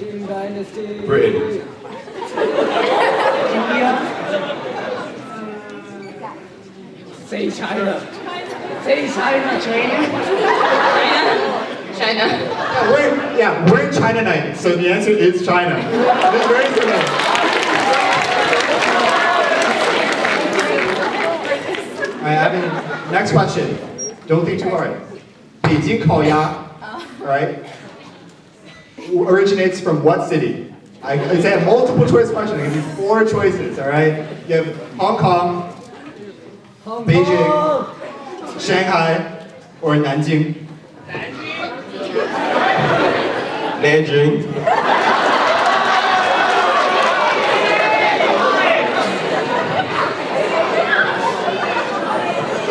Dynasty. Britain. India. Say China. Say China. China. We're in China night, so the answer is China. It's very simple. Alright, next question. Don't think too hard. 北京烤鸭, alright, originates from what city? It's a multiple choice question. I give you 4 choices, alright? You have Hong Kong, Beijing, Shanghai, or Nanjing. Nanjing.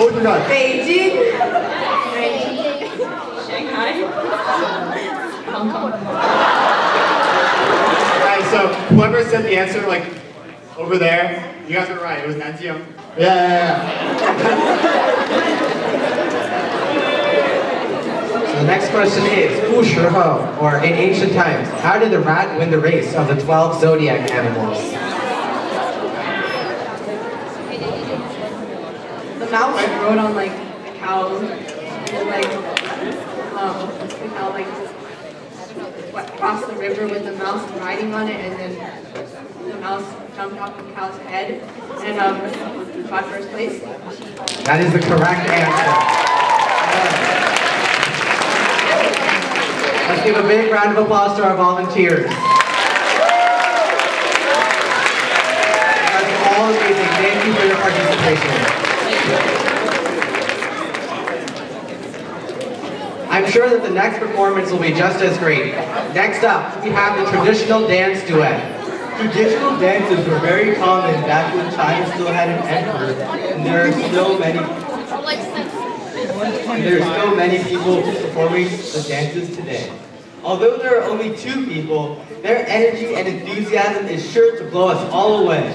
Oh my god. Beijing. Shanghai. Hong Kong. Alright, so whoever said the answer, like, over there, you guys were right. It was Nanjing. Yeah. The next question is, 古时候, or in ancient times, how did the rat win the race of the 12 zodiac animals? The mouse rode on like a cow, and like the cow like crossed the river with the mouse riding on it, and then the mouse jumped off the cow's head and got first place. That is the correct answer. Let's give a big round of applause to our volunteers. That's all amazing. Thank you for your participation. I'm sure that the next performance will be just as great. Next up, we have the traditional dance duet. Traditional dances were very common back when China still had an emperor, and there are still many people performing the dances today. Although there are only 2 people, their energy and enthusiasm is sure to blow us all away.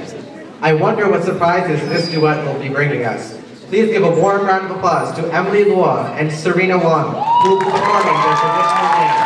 I wonder what surprises this duet will be bringing us. Please give a warm round of applause to Emily Luo and Serena Wang, who will be performing their traditional dance.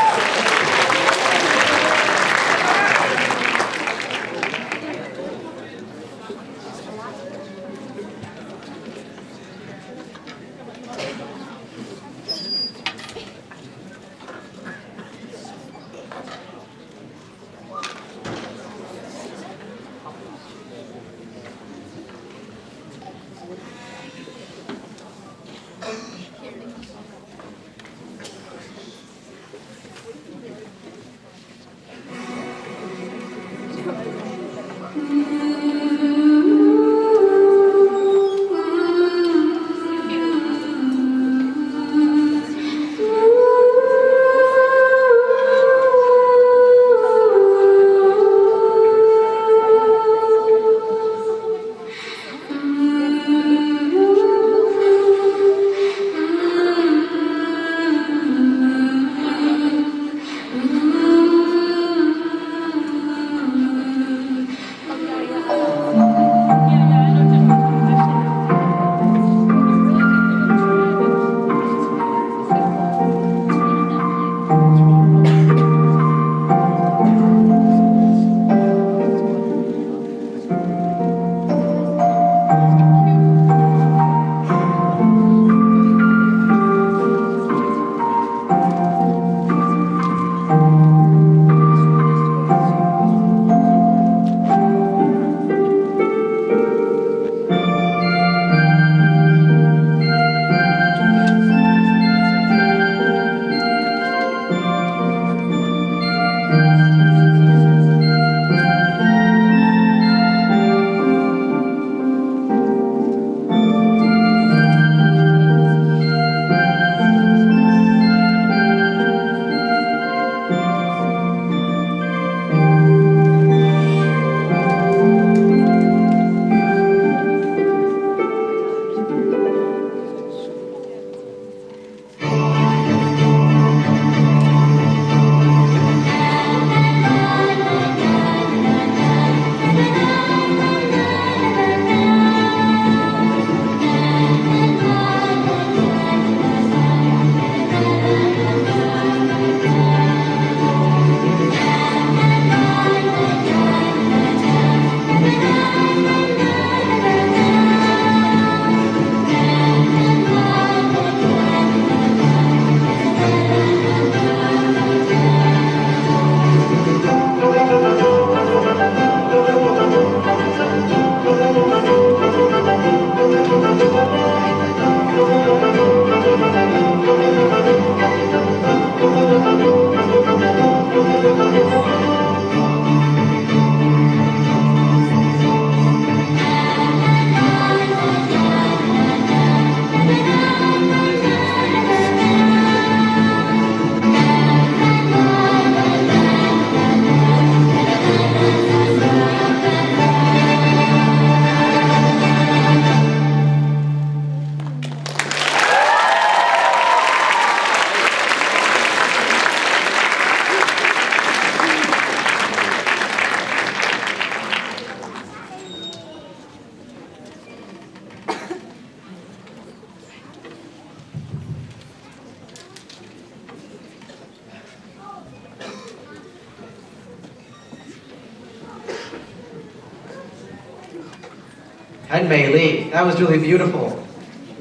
And Mei Li, that was really beautiful.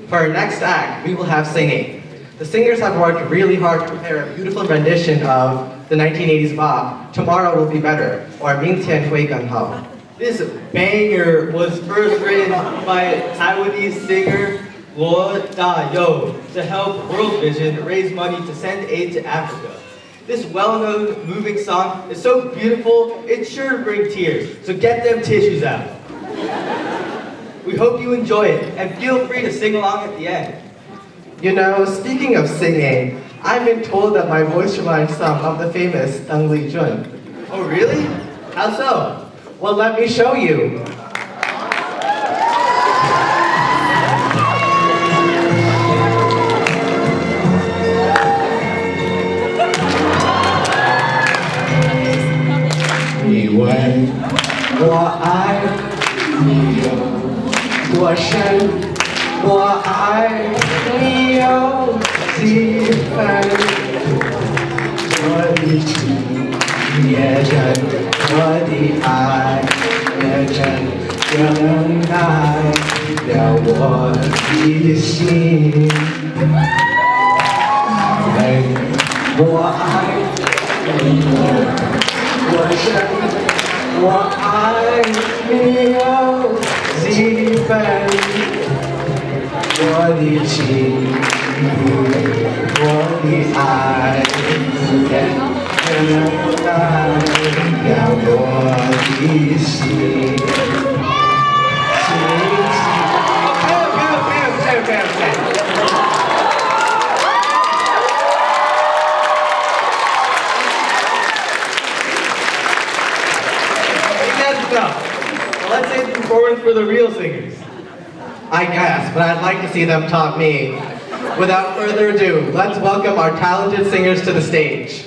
For our next act, we will have singing. The singers have worked really hard to prepare a beautiful rendition of the 1980s bop, Tomorrow Will Be Better, or 明天会更好. This banger was first written by Taiwanese singer Luo Da-yo to help World Vision raise money to send aid to Africa. This well-known, moving song is so beautiful, it's sure to bring tears, so get them tissues out. We hope you enjoy it, and feel free to sing along at the end. You know, speaking of singing, I've been told that my voice reminds some of the famous Deng Lijun. Oh really? How so? Well, let me show you.你问我爱你有多深，我爱你有几分，我的情也真，我的爱也真，更爱了我的心。问我爱你有多深，我爱你有几分，我的情，我的爱，也更爱了我的心。Okay. Well, let's save the performance for the real singers. I guess, but I'd like to see them top me. Without further ado, let's welcome our talented singers to the stage.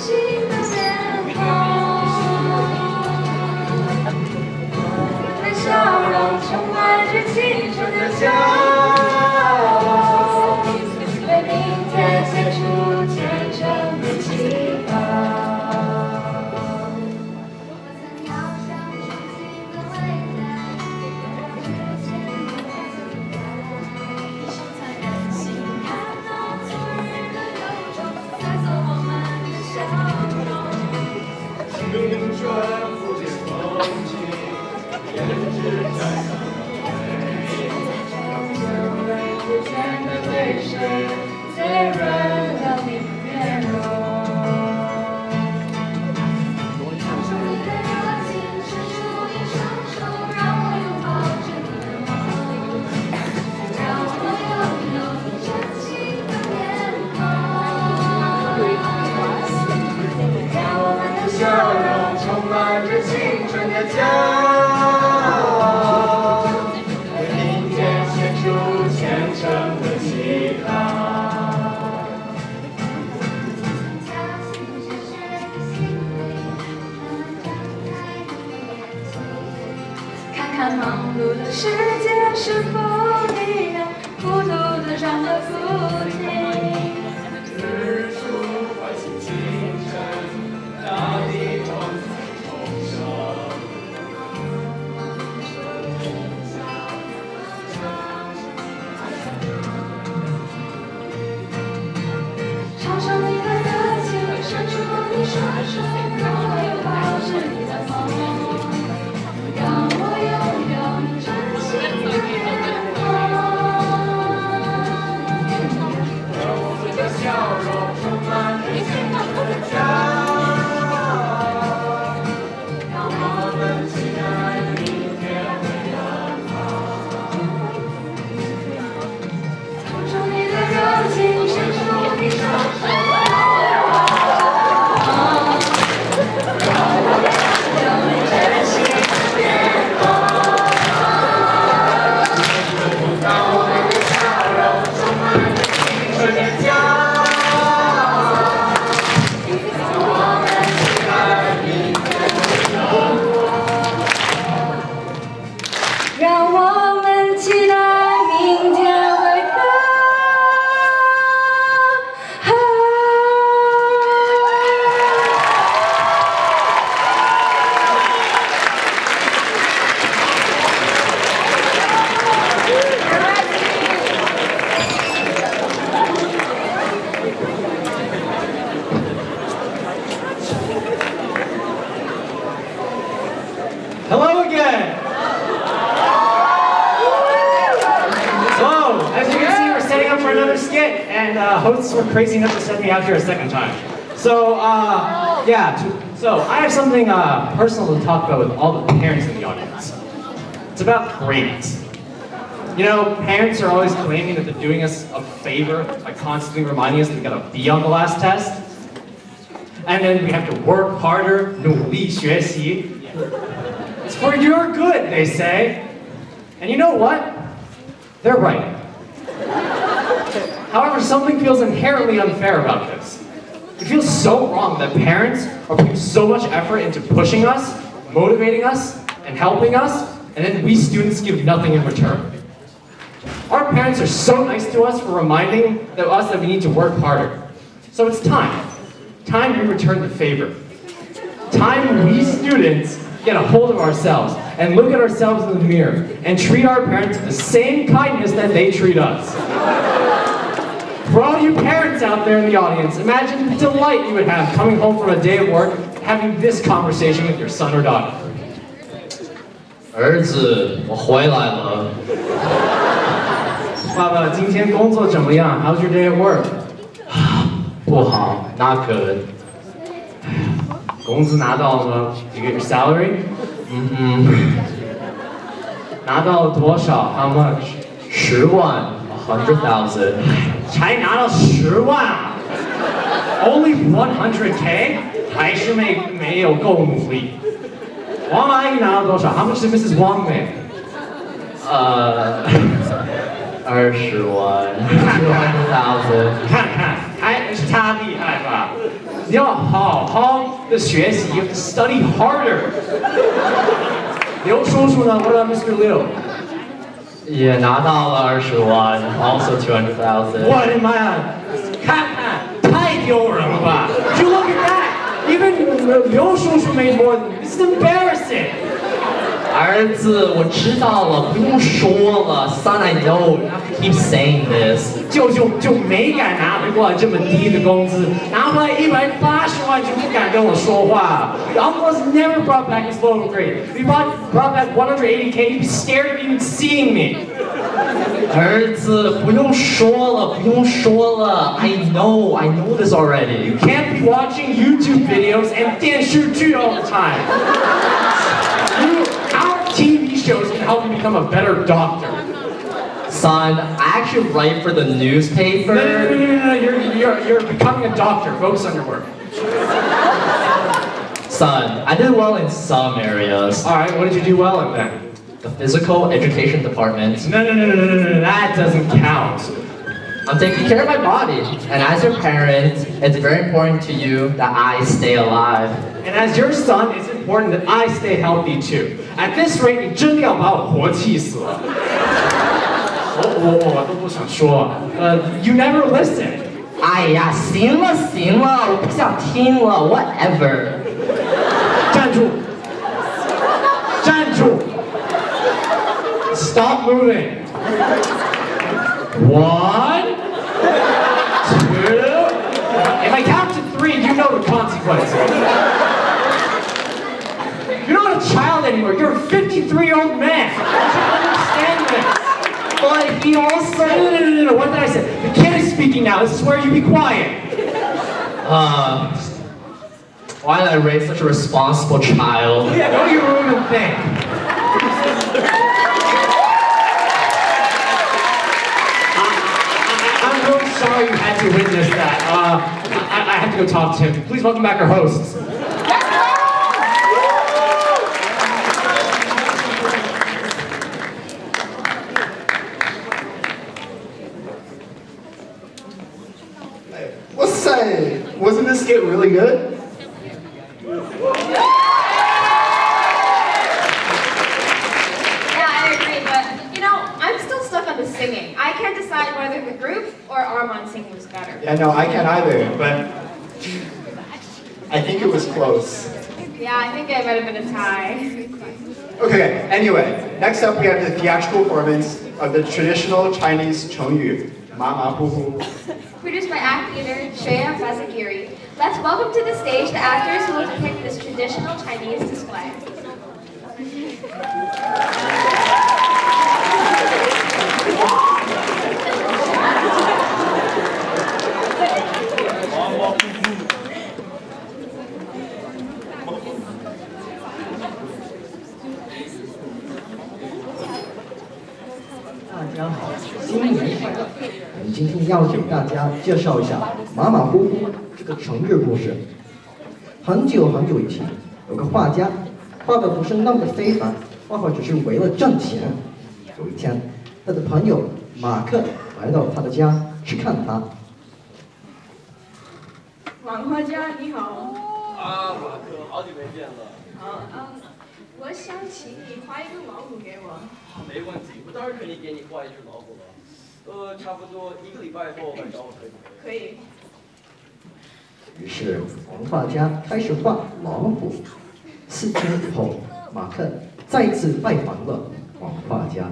新的面孔，我的笑容充满着青春的骄傲，为明天献出虔诚的祈祷。我曾遥想憧憬的未来，之前一生才任性，看到昨日的忧愁，带走我们的笑容。青春不解风情，胭脂沾上不见的泪水，滋润了你的面容。唱出你的热情，伸出一双手，让我拥抱着你的梦，让我拥有你真心的面孔，让我们的笑容充满着青春的骄傲，为明天献出虔诚的祈祷。看看忙碌的世界是否一样，孤独的长得不停。日出唤醒清晨，大地光彩重生。唱出你的热情，伸出你双手，让我拥抱着你的梦，让我拥有你真心的面孔，让我们的笑容充满着青春的骄傲，让我们期待明天会更好。唱出你的热情，伸出你双手，让我拥抱着你的梦，让我拥有你真心的面孔，让我们的笑容充满着青春的骄傲，让我们期待明天会更好，让我们期待明天会更好。Hello again. So, as you can see, we're setting up for another skit, and hosts were crazy enough to send me out here a second time. So, so I have something personal to talk about with all the parents in the audience. It's about grades. You know, parents are always claiming that they're doing us a favor by constantly reminding us that we got a B on the last test. And then we have to work harder, 努力学习. It's for your good, they say. And you know what? They're right. However, something feels inherently unfair about this. It feels so wrong that parents are putting so much effort into pushing us, motivating us, and helping us, and then we students give nothing in return. Our parents are so nice to us for reminding us that we need to work harder. So it's time. Time we return the favor. Time we students get a hold of ourselves and look at ourselves in the mirror and treat our parents with the same kindness that they treat us. For all you parents out there in the audience, imagine the delight you would have coming home from a day of work, having this conversation with your son or daughter. 儿子，我回来了。爸爸，今天工作怎么样? How's your day at work? 不好 ，not good。工资拿到了吗? You get your salary? 拿到了多少? How much? 10万，100,000。才拿到10万啊 ？Only 100K? 还是没有够努力。王阿姨拿到多少 ？How much did Mrs. Wang make? 20万，200,000。看看，还差厉害吧你要好好的学习 ，you have to study harder。刘叔叔呢 ？What about Mr. Liu？也拿到了20万，also 200,000。我的妈呀！看看，太丢人了吧 ！You look at that. Even 刘叔叔 made more than you. This is embarrassing. 儿子，我知道了，不用说了。Son, I know. You have to keep saying this. 就没敢拿回来这么低的工资，拿回来180万就不敢跟我说话。The uncle has never brought back his local grade. If he brought back 180K, he'd be scared of even seeing me. 儿子，不用说了，不用说了。I know this already. You can't be watching YouTube videos and 电视剧 all the time. Our TV shows can help you become a better doctor. Son, I actually write for the newspaper. No. You're becoming a doctor. Focus on your work. Son, I did well in some areas. All right, what did you do well in then? The physical education department. No. That doesn't count. I'm taking care of my body. And as your parent, it's very important to you that I stay alive. And as your son, it's important that I stay healthy too. At this rate, 你真的要把我活气死了。我都不想说。You never listen. 哎呀，行了，我不想听了 ，whatever。站住 ！Stop moving. 1, 2. If I count to 3, you know the consequences. You're not a child anymore. You're a 53-year-old man. You should understand this. But he also... No. What did I say? The kid is speaking now. This is where you be quiet. Why did I raise such a responsible child? Go to your room and think. I'm really sorry you had to witness that. I have to go talk to him. Please welcome back our hosts. Wasn't this skit really good? Yeah, I agree, but I'm still stuck on the singing. I can't decide whether the group or Armand singing was better. Yeah, no, I can't either, but I think it was close. Yeah, I think it might have been a tie. Okay, anyway, next up we have the theatrical performance of the traditional Chinese 成语, MaMaHuHu. Produced by act leader Shreya Bazagiri. Let's welcome to the stage the actors who will depict this traditional Chinese display. Hello, 我们今天要给大家介绍一下马马虎虎这个成语故事。很久以前，有个画家，画的不是那么的非凡，画只是为了挣钱。有一天，他的朋友马克来到他的家去看他。王画家你好。啊，马克，好久没见了。我想请你画一个老虎给我。没问题，我当然可以给你画一只老虎了。差不多1个礼拜后来找我可以。可以。于是王画家开始画老虎。4天以后，马克再次拜访了王画家。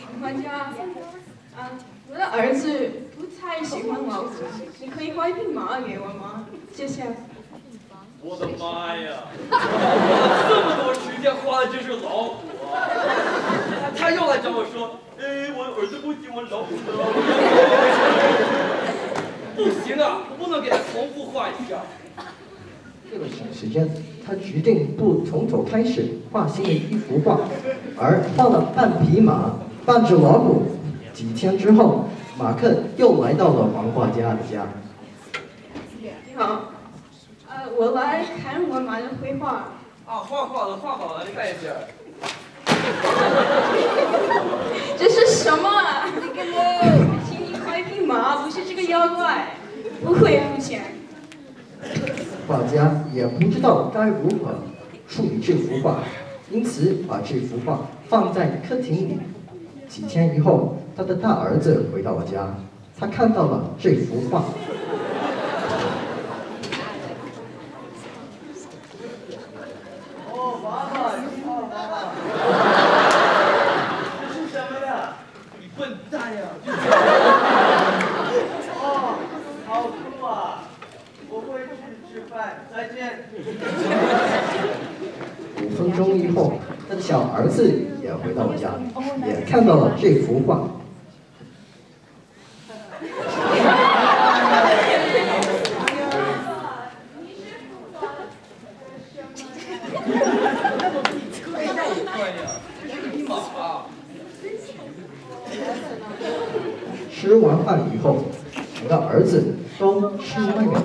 王画家，我的儿子不太喜欢老虎，你可以画一匹马给我吗？谢谢。我的妈呀！我这么多时间花的这只老虎啊！他又来找我说，我儿子不喜欢老虎的。不行啊，我不能给他重复画一下。为了省时间，他决定不从头开始画新的一幅画，而画了半匹马、半只老虎。几天之后，马克又来到了王画家的家。你好。我来看我马的绘画。画好了，你看一下。这是什么？请你画一匹马，不是这个妖怪，不会付钱。画家也不知道该如何处理这幅画，因此把这幅画放在客厅里。几天以后，他的大儿子回到了家，他看到了这幅画。哦，妈妈，你好，妈妈。这是什么呀？你笨蛋呀！哦，好酷啊！我会去吃饭，再见。5分钟以后，他的小儿子也回到了家，也看到了这幅画。吃完饭以后，我的儿子都吃外面了。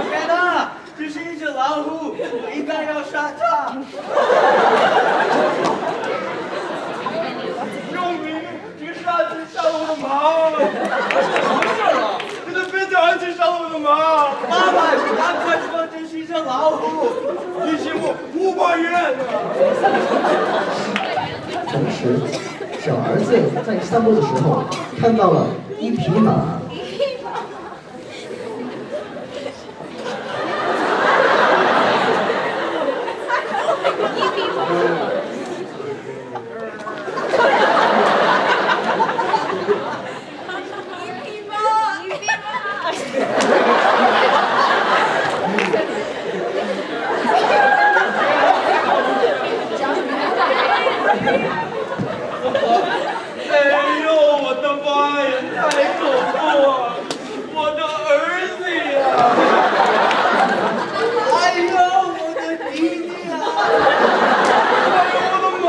天哪，这是一只老虎，我应该要杀它。救命！这个傻子杀了我的猫！什么事儿啊？这个笨蛋子杀了我的猫！妈妈，你赶快说这是一只老虎。你请我500元。同时，小儿子在散步的时候看到了一匹马。哎呦，我的妈呀，太恐怖了！我的儿子呀！哎呦，我的弟弟啊！哎呦，我的妈！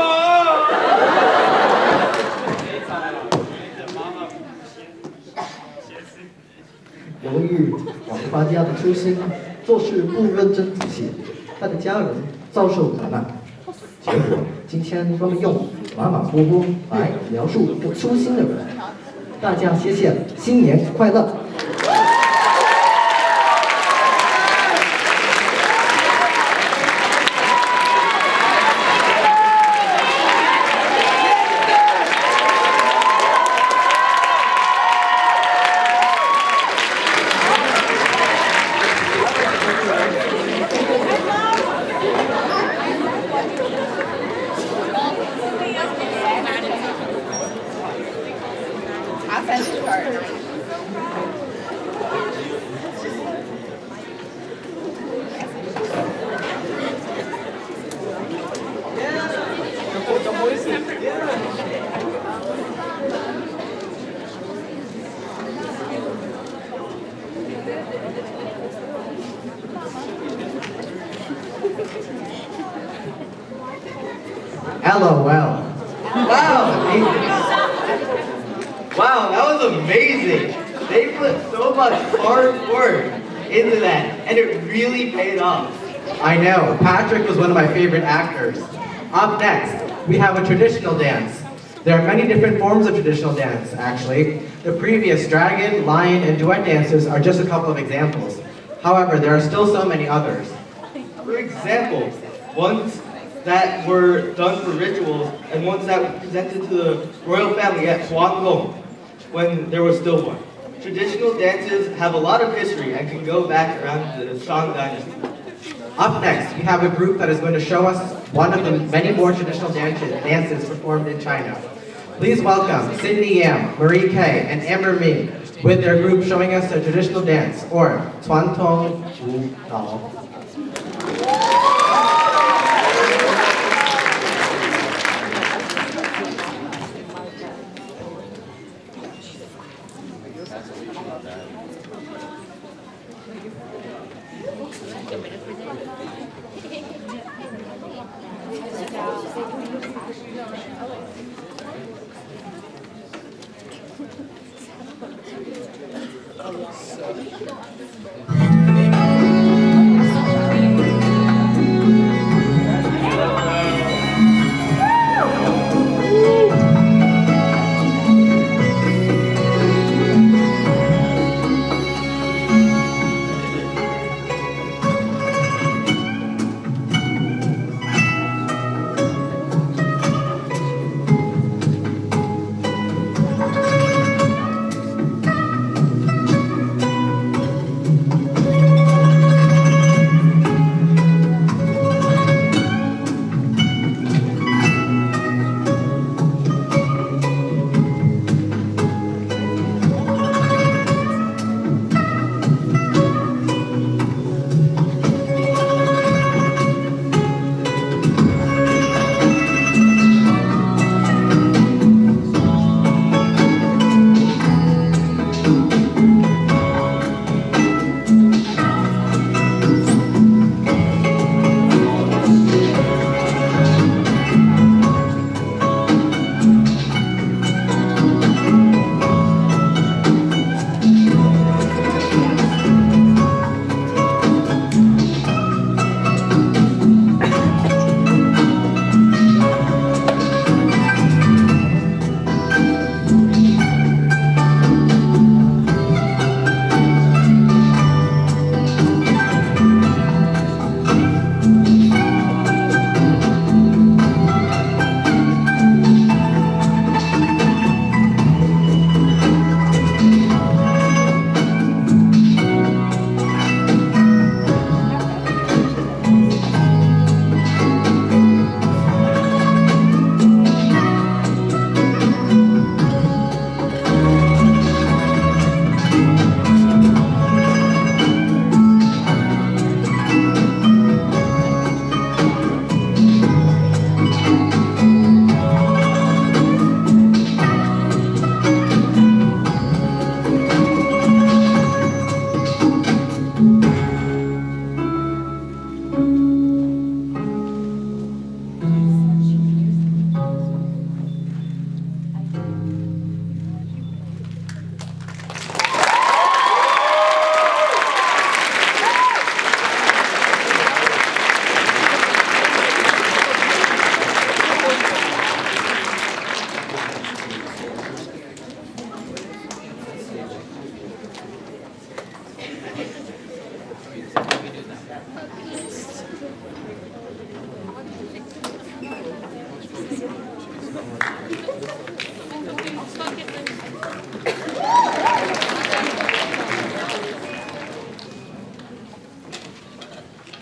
由于王发家的粗心，做事不认真仔细，他的家人遭受责难。结果今天专门用马马虎虎来描述一个粗心的人。大家谢谢，新年快乐！ LOL. Wow! Wow, that was amazing! They put so much hard work into that, and it really paid off. I know, Patrick was one of my favorite actors. Up next, we have a traditional dance. There are many different forms of traditional dance, actually. The previous dragon, lion, and duet dances are just a couple of examples. However, there are still so many others. For example, ones that were done for rituals and ones that were presented to the royal family at Guangdong when there was still one. Traditional dances have a lot of history and can go back around the Shang Dynasty. Up next, we have a group that is going to show us one of the many more traditional dances performed in China. Please welcome Sydney Yam, Marie Kay, and Amber Min with their group showing us a traditional dance, or 传统舞蹈.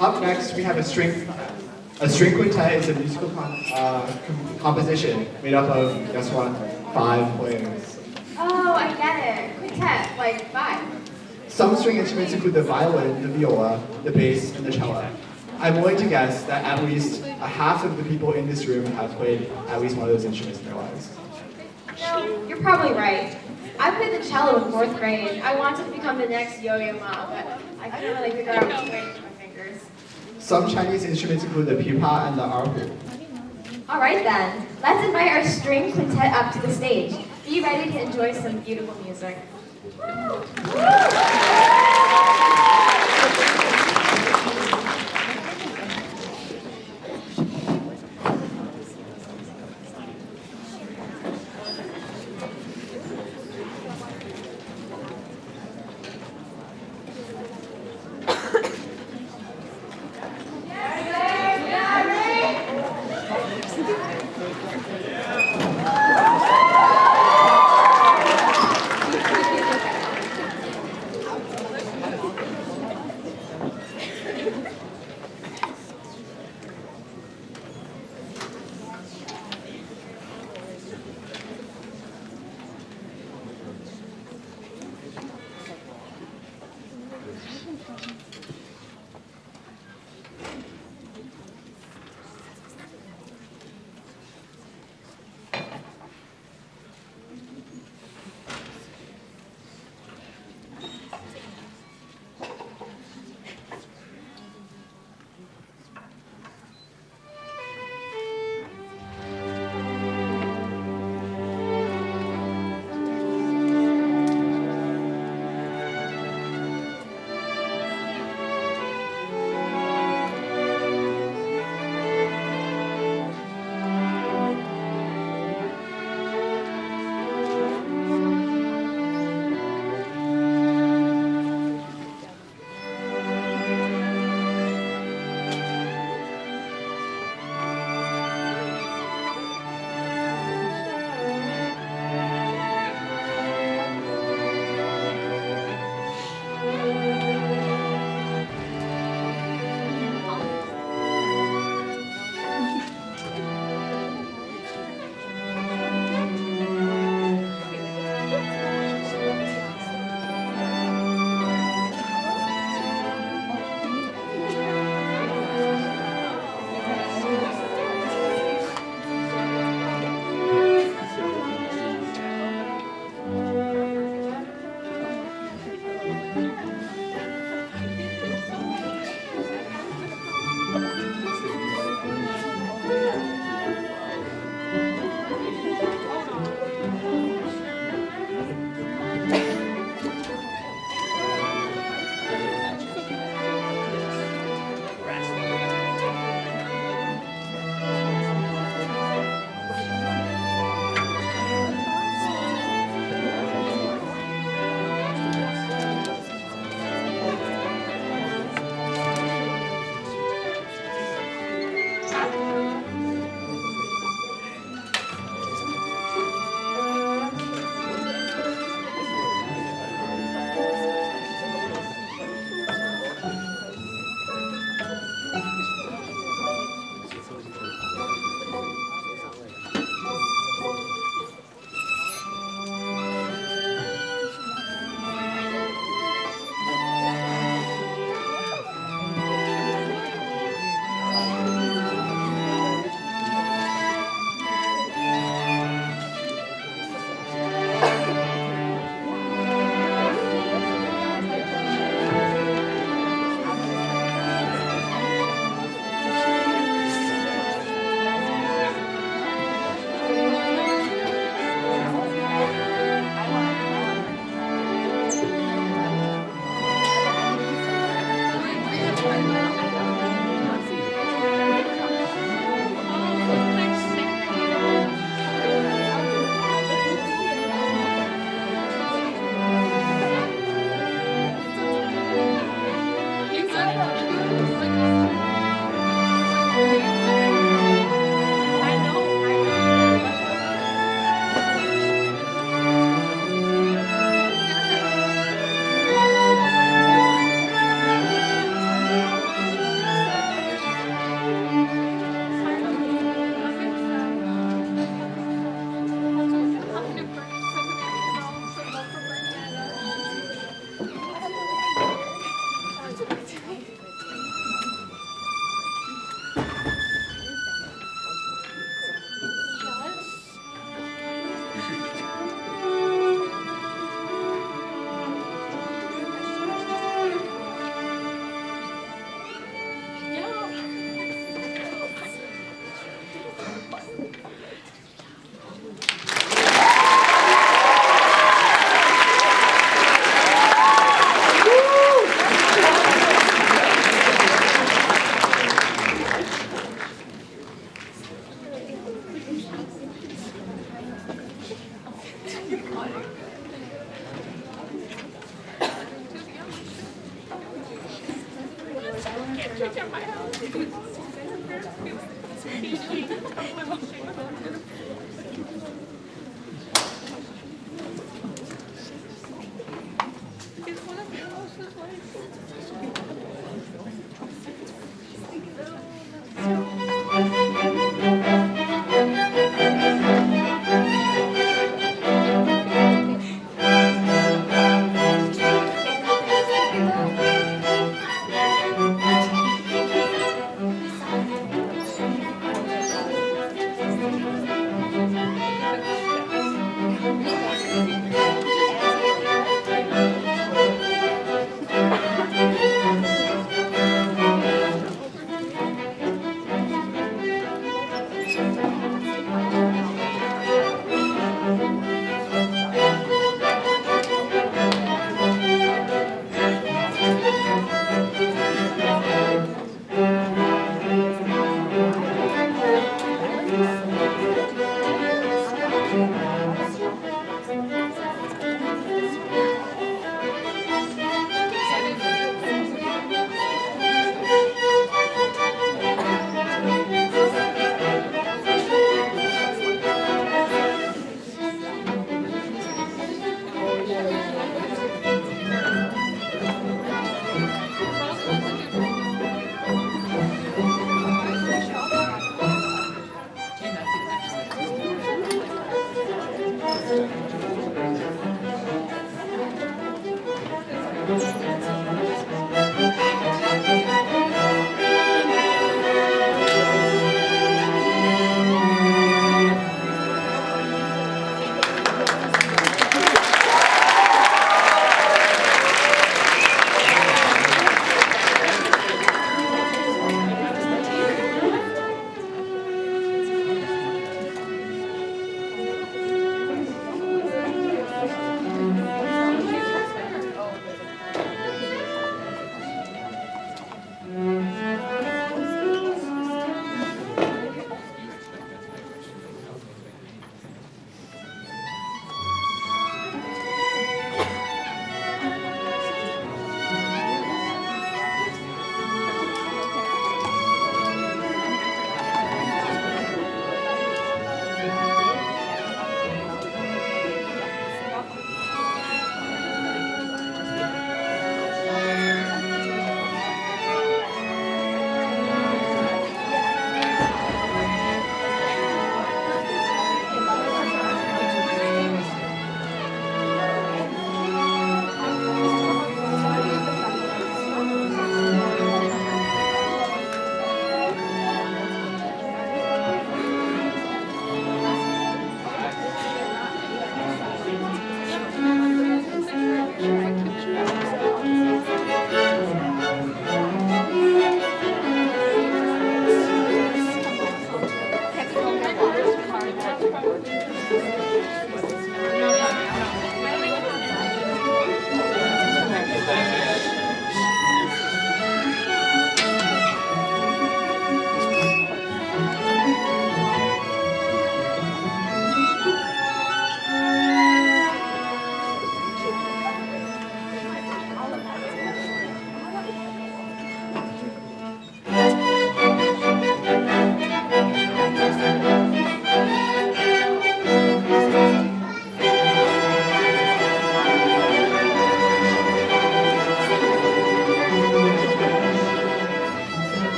Up next, we have a string quintet. Is a musical composition made up of, guess what, 5 players. Oh, I get it. Quintet, like 5. Some string instruments include the violin, the viola, the bass, and the cello. I'm willing to guess that at least a half of the people in this room have played at least one of those instruments in their lives. No, you're probably right. I played the cello in 4th grade. I wanted to become the next Yo-Yo Ma, but I couldn't really figure out which way with my fingers. Some Chinese instruments include the pipa and the erhu. All right then, let's invite our string quintet up to the stage. Be ready to enjoy some beautiful music.